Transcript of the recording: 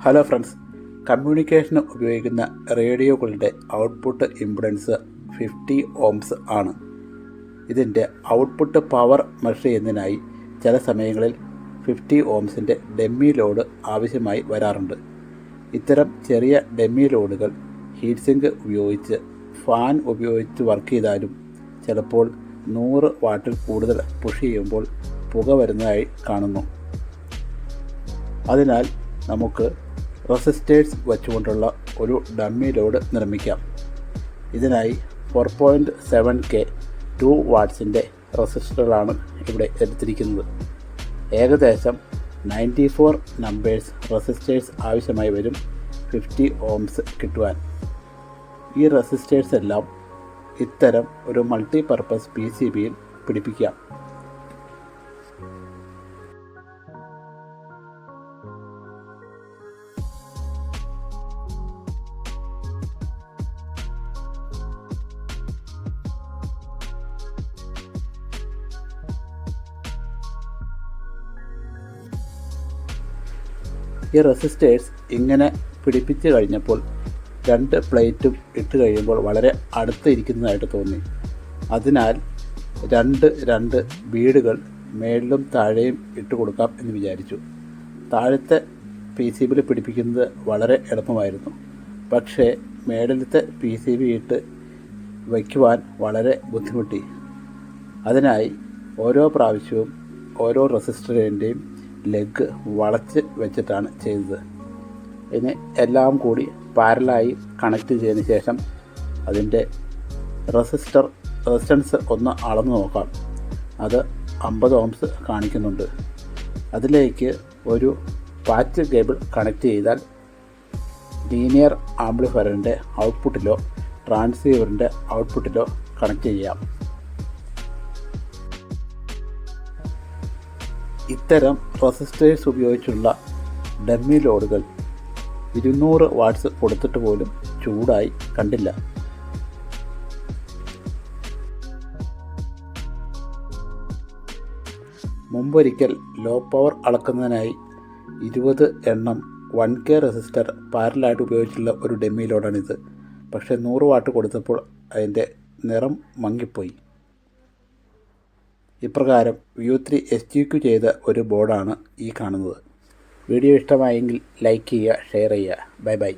Hello friends, കമ്മ്യൂണിക്കേഷന് ഉപയോഗിക്കുന്ന റേഡിയോകളുടെ output impedance 50 Ohm's ആണ്. ഇതിൻ്റെ ഔട്ട്പുട്ട് പവർ മെഷർ ചെയ്യുന്നതിനായി ചില സമയങ്ങളിൽ 50 ഓംസിൻ്റെ ഡെമ്മി ലോഡ് ആവശ്യമായി വരാറുണ്ട്. ഇത്തരം ചെറിയ ഡെമ്മി ലോഡുകൾ ഹീറ്റ് സിങ്ക് ഉപയോഗിച്ച് ഫാൻ ഉപയോഗിച്ച് വർക്ക് ചെയ്താലും ചിലപ്പോൾ 100 വാട്ടിൽ കൂടുതൽ പുഷ് ചെയ്യുമ്പോൾ പുക വരുന്നതായി കാണുന്നു. അതിനാൽ നമുക്ക് റെസിസ്റ്റേഴ്സ് വച്ചുകൊണ്ടുള്ള ഒരു ഡമ്മി ലോഡ് നിർമ്മിക്കാം. ഇതിനായി 4.7K 2 വാട്ട്സിൻ്റെ റെസിസ്റ്ററുകളാണ് ഇവിടെ എടുത്തിരിക്കുന്നത്. ഏകദേശം 94 നമ്പേഴ്സ് റെസിസ്റ്റേഴ്സ് ആവശ്യമായി വരും 50 ഓംസ് കിട്ടുവാൻ. ഈ റെസിസ്റ്റേഴ്സ് എല്ലാം ഇത്തരം ഒരു മൾട്ടിപർപ്പസ് PCBയിൽ പിടിപ്പിക്കാം. ഈ റെസിസ്റ്റേഴ്സ് ഇങ്ങനെ പിടിപ്പിച്ച് കഴിഞ്ഞപ്പോൾ 2 പ്ലേറ്റും ഇട്ട് കഴിയുമ്പോൾ വളരെ അടുത്ത് ഇരിക്കുന്നതായിട്ട് തോന്നി. അതിനാൽ 2 ബീഡുകൾ മേളിലും താഴെയും ഇട്ട് കൊടുക്കാം എന്ന് വിചാരിച്ചു. താഴത്തെ PCBയിൽ പിടിപ്പിക്കുന്നത് വളരെ എളുപ്പമായിരുന്നു. പക്ഷേ മേളിലത്തെ PCB ഇട്ട് വയ്ക്കുവാൻ വളരെ ബുദ്ധിമുട്ടി. അതിനായി ഓരോ പ്രാവശ്യവും ഓരോ റെസിസ്റ്ററിൻ്റെയും ലെഗ് വളച്ച് വെച്ചിട്ടാണ് ചെയ്തത്. ഇനി എല്ലാം കൂടി പാരലായി കണക്ട് ചെയ്തതിന് ശേഷം അതിൻ്റെ റെസിസ്റ്റൻസ് ഒന്ന് അളന്ന് നോക്കാം. അത് 50 ഓംസ് കാണിക്കുന്നുണ്ട്. അതിലേക്ക് ഒരു പാച്ച് കേബിൾ കണക്ട് ചെയ്താൽ ലീനിയർ ആംപ്ലിഫയറിൻ്റെ ഔട്ട്പുട്ടിലോ ട്രാൻസ്സീവറിൻ്റെ ഔട്ട്പുട്ടിലോ കണക്ട് ചെയ്യാം. ഇത്തരം റെസിസ്റ്റേഴ്സ് ഉപയോഗിച്ചുള്ള ഡമ്മി ലോഡുകൾ 200 വാട്ട്സ് കൊടുത്തിട്ട് പോലും ചൂടായി കണ്ടില്ല. മുമ്പൊരിക്കൽ ലോ പവർ അളക്കുന്നതിനായി 20 എണ്ണം 1K റെസിസ്റ്റർ പാരലായിട്ട് ഉപയോഗിച്ചുള്ള ഒരു ഡമ്മി ലോഡാണിത്. പക്ഷേ 100 വാട്ട് കൊടുത്തപ്പോൾ അതിൻ്റെ നിറം മങ്ങിപ്പോയി. ഇപ്രകാരം U3 SGQ ചെയ്ത ഒരു ബോർഡാണ് ഈ കാണുന്നത്. വീഡിയോ ഇഷ്ടമായെങ്കിൽ ലൈക്ക് ചെയ്യുക, ഷെയർ ചെയ്യുക. Bye bye.